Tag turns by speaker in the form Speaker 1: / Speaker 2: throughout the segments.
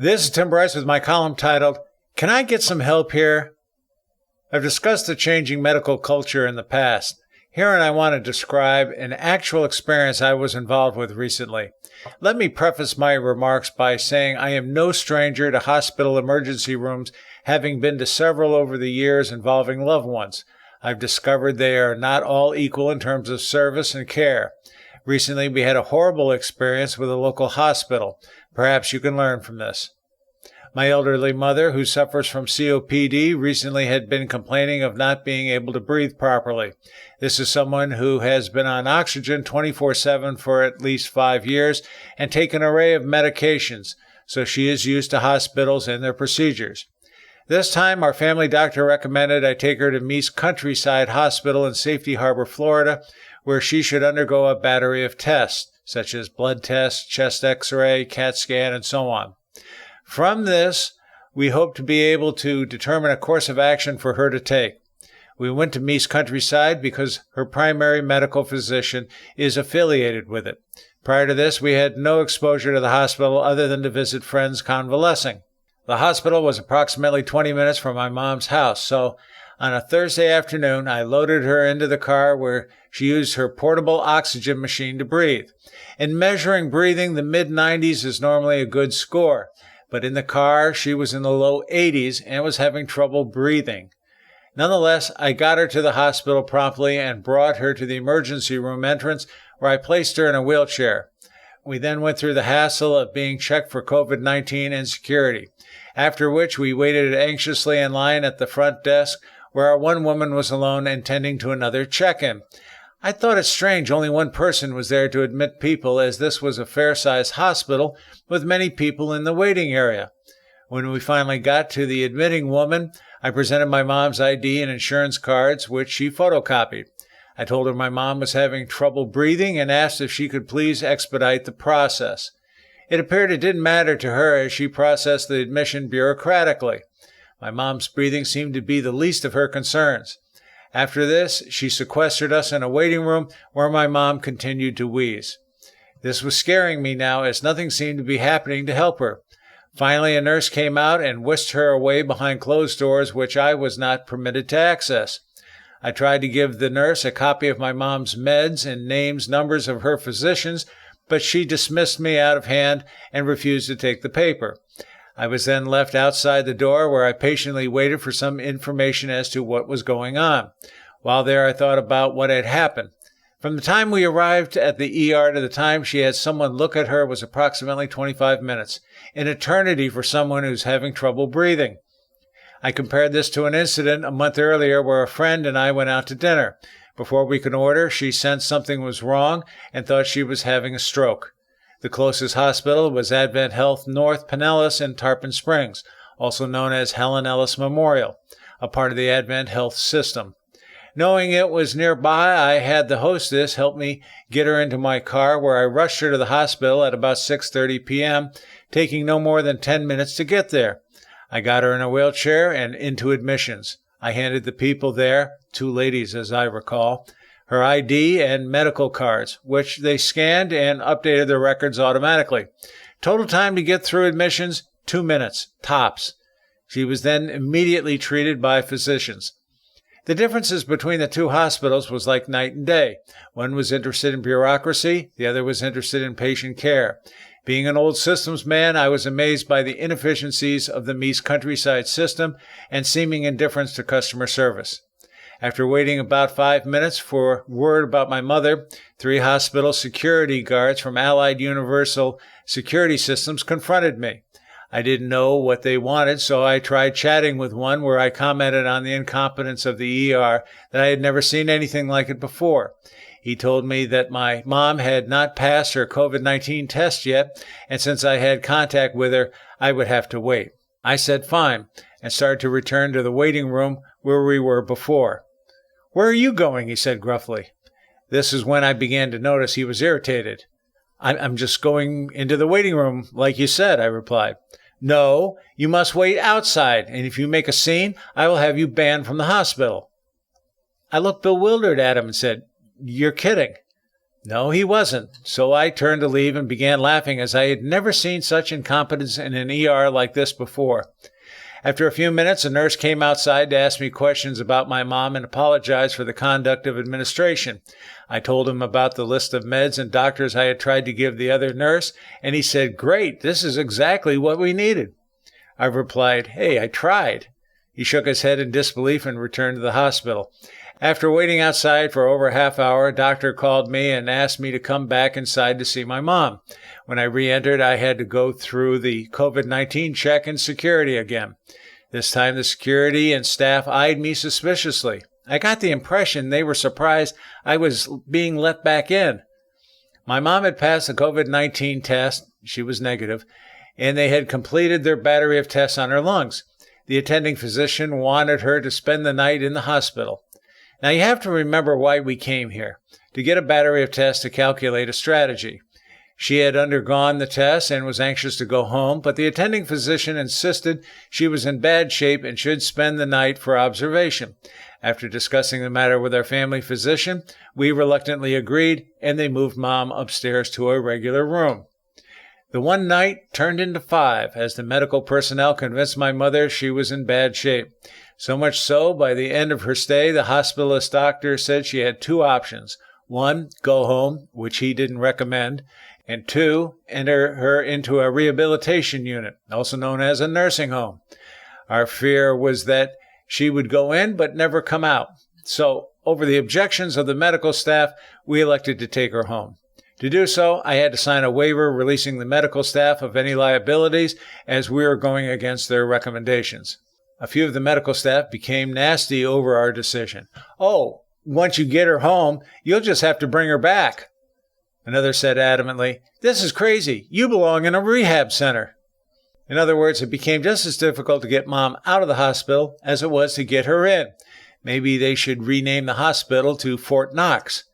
Speaker 1: This is Tim Bryce with my column titled, Can I Get Some Help Here? I've discussed the changing medical culture in the past. Herein I want to describe an actual experience I was involved with recently. Let me preface my remarks by saying I am no stranger to hospital emergency rooms, having been to several over the years involving loved ones. I've discovered they are not all equal in terms of service and care. Recently, we had a horrible experience with a local hospital. Perhaps you can learn from this. My elderly mother, who suffers from COPD, recently had been complaining of not being able to breathe properly. This is someone who has been on oxygen 24/7 for at least 5 years and taken an array of medications, so she is used to hospitals and their procedures. This time, our family doctor recommended I take her to Mease Countryside Hospital in Safety Harbor, Florida, where she should undergo a battery of tests, such as blood tests, chest x-ray, CAT scan, and so on. From this, we hope to be able to determine a course of action for her to take. We went to Mease Countryside because her primary medical physician is affiliated with it. Prior to this, we had no exposure to the hospital other than to visit friends convalescing. The hospital was approximately 20 minutes from my mom's house, so on a Thursday afternoon, I loaded her into the car where she used her portable oxygen machine to breathe. In measuring breathing, the mid-90s is normally a good score, but in the car, she was in the low 80s and was having trouble breathing. Nonetheless, I got her to the hospital promptly and brought her to the emergency room entrance where I placed her in a wheelchair. We then went through the hassle of being checked for COVID-19 and security, after which we waited anxiously in line at the front desk where our one woman was alone and tending to another check-in. I thought it strange only one person was there to admit people, as this was a fair-sized hospital with many people in the waiting area. When we finally got to the admitting woman, I presented my mom's ID and insurance cards, which she photocopied. I told her my mom was having trouble breathing and asked if she could please expedite the process. It appeared it didn't matter to her as she processed the admission bureaucratically. My mom's breathing seemed to be the least of her concerns. After this, she sequestered us in a waiting room where my mom continued to wheeze. This was scaring me now, as nothing seemed to be happening to help her. Finally, a nurse came out and whisked her away behind closed doors, which I was not permitted to access. I tried to give the nurse a copy of my mom's meds and names, numbers of her physicians, but she dismissed me out of hand and refused to take the paper. I was then left outside the door where I patiently waited for some information as to what was going on. While there, I thought about what had happened. From the time we arrived at the ER to the time she had someone look at her was approximately 25 minutes, an eternity for someone who's having trouble breathing. I compared this to an incident a month earlier where a friend and I went out to dinner. Before we could order, she sensed something was wrong and thought she was having a stroke. The closest hospital was Advent Health North Pinellas in Tarpon Springs, also known as Helen Ellis Memorial, a part of the Advent Health system. Knowing it was nearby, I had the hostess help me get her into my car, where I rushed her to the hospital at about 6:30 p.m., taking no more than 10 minutes to get there. I got her in a wheelchair and into admissions. I handed the people there, 2 ladies as I recall, her ID and medical cards, which they scanned and updated their records automatically. Total time to get through admissions, 2 minutes, tops. She was then immediately treated by physicians. The differences between the 2 hospitals was like night and day. One was interested in bureaucracy, the other was interested in patient care. Being an old systems man, I was amazed by the inefficiencies of the Mease Countryside system and seeming indifference to customer service. After waiting about 5 minutes for word about my mother, 3 hospital security guards from Allied Universal Security Systems confronted me. I didn't know what they wanted, so I tried chatting with one where I commented on the incompetence of the ER, that I had never seen anything like it before. He told me that my mom had not passed her COVID-19 test yet, and since I had contact with her, I would have to wait. I said fine, and started to return to the waiting room where we were before. "Where are you going?" he said gruffly. This is when I began to notice he was irritated. I'm just going into the waiting room, like you said," I replied. "No, you must wait outside, and if you make a scene, I will have you banned from the hospital." I looked bewildered at him and said, "You're kidding." No, he wasn't. So I turned to leave and began laughing as I had never seen such incompetence in an ER like this before. After a few minutes, a nurse came outside to ask me questions about my mom and apologize for the conduct of administration. I told him about the list of meds and doctors I had tried to give the other nurse, and he said, "Great, this is exactly what we needed." I replied, "Hey, I tried." He shook his head in disbelief and returned to the hospital. After waiting outside for over a half hour, a doctor called me and asked me to come back inside to see my mom. When I re-entered, I had to go through the COVID-19 check and security again. This time, the security and staff eyed me suspiciously. I got the impression they were surprised I was being let back in. My mom had passed the COVID-19 test. She was negative, and they had completed their battery of tests on her lungs. The attending physician wanted her to spend the night in the hospital. Now, you have to remember why we came here, to get a battery of tests to calculate a strategy. She had undergone the test and was anxious to go home, but the attending physician insisted she was in bad shape and should spend the night for observation. After discussing the matter with our family physician, we reluctantly agreed, and they moved Mom upstairs to a regular room. The one night turned into 5 as the medical personnel convinced my mother she was in bad shape. So much so, by the end of her stay, the hospitalist doctor said she had 2 options. 1, go home, which he didn't recommend, and 2, enter her into a rehabilitation unit, also known as a nursing home. Our fear was that she would go in but never come out. So, over the objections of the medical staff, we elected to take her home. To do so, I had to sign a waiver releasing the medical staff of any liabilities as we were going against their recommendations. A few of the medical staff became nasty over our decision. "Oh, once you get her home, you'll just have to bring her back." Another said adamantly, "This is crazy. You belong in a rehab center." In other words, it became just as difficult to get Mom out of the hospital as it was to get her in. Maybe they should rename the hospital to Fort Knox.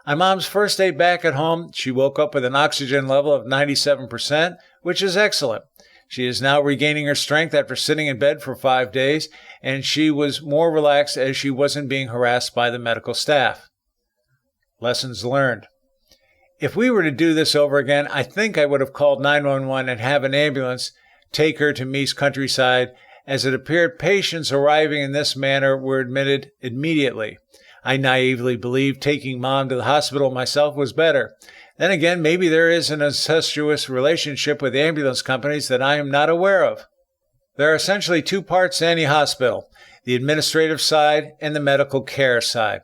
Speaker 1: On Mom's first day back at home, she woke up with an oxygen level of 97%, which is excellent. She is now regaining her strength after sitting in bed for 5 days, and she was more relaxed as she wasn't being harassed by the medical staff. Lessons learned. If we were to do this over again, I think I would have called 911 and have an ambulance take her to Mease countryside, as it appeared patients arriving in this manner were admitted immediately. I naively believed taking Mom to the hospital myself was better. Then again, maybe there is an incestuous relationship with ambulance companies that I am not aware of. There are essentially 2 parts to any hospital, the administrative side and the medical care side.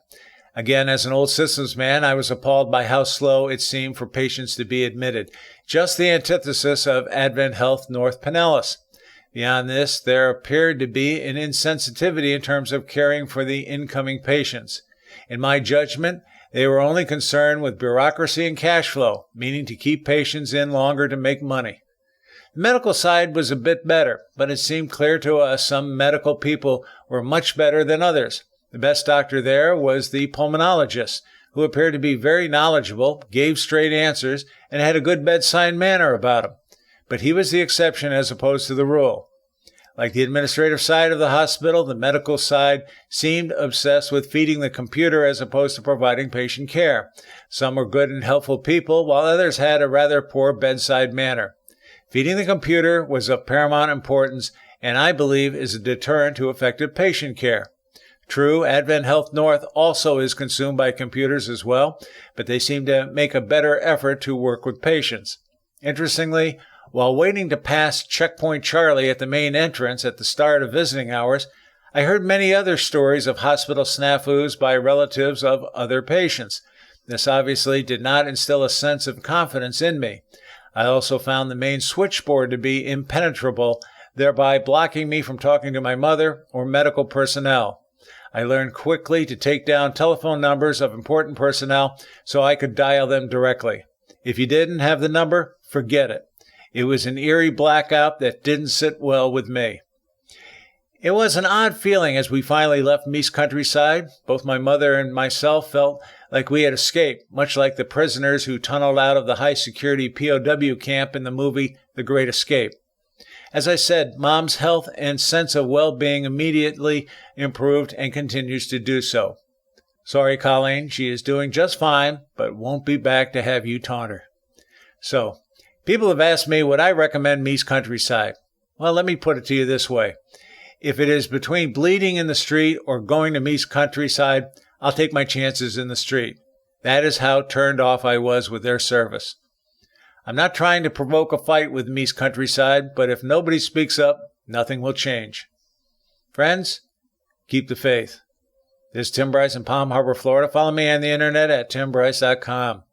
Speaker 1: Again, as an old systems man, I was appalled by how slow it seemed for patients to be admitted, just the antithesis of Advent Health North Pinellas. Beyond this, there appeared to be an insensitivity in terms of caring for the incoming patients. In my judgment, they were only concerned with bureaucracy and cash flow, meaning to keep patients in longer to make money. The medical side was a bit better, but it seemed clear to us some medical people were much better than others. The best doctor there was the pulmonologist, who appeared to be very knowledgeable, gave straight answers, and had a good bedside manner about him. But he was the exception as opposed to the rule. Like the administrative side of the hospital, the medical side seemed obsessed with feeding the computer as opposed to providing patient care. Some were good and helpful people, while others had a rather poor bedside manner. Feeding the computer was of paramount importance, and I believe is a deterrent to effective patient care. True, Advent Health North also is consumed by computers as well, but they seem to make a better effort to work with patients. Interestingly, while waiting to pass Checkpoint Charlie at the main entrance at the start of visiting hours, I heard many other stories of hospital snafus by relatives of other patients. This obviously did not instill a sense of confidence in me. I also found the main switchboard to be impenetrable, thereby blocking me from talking to my mother or medical personnel. I learned quickly to take down telephone numbers of important personnel so I could dial them directly. If you didn't have the number, forget it. It was an eerie blackout that didn't sit well with me. It was an odd feeling as we finally left Mease countryside. Both my mother and myself felt like we had escaped, much like the prisoners who tunneled out of the high-security POW camp in the movie The Great Escape. As I said, Mom's health and sense of well-being immediately improved and continues to do so. Sorry, Colleen, she is doing just fine, but won't be back to have you taunt her. So, people have asked me would I recommend Mease Countryside. Well, let me put it to you this way. If it is between bleeding in the street or going to Mease Countryside, I'll take my chances in the street. That is how turned off I was with their service. I'm not trying to provoke a fight with Mease Countryside, but if nobody speaks up, nothing will change. Friends, keep the faith. This is Tim Bryce in Palm Harbor, Florida. Follow me on the internet at timbryce.com.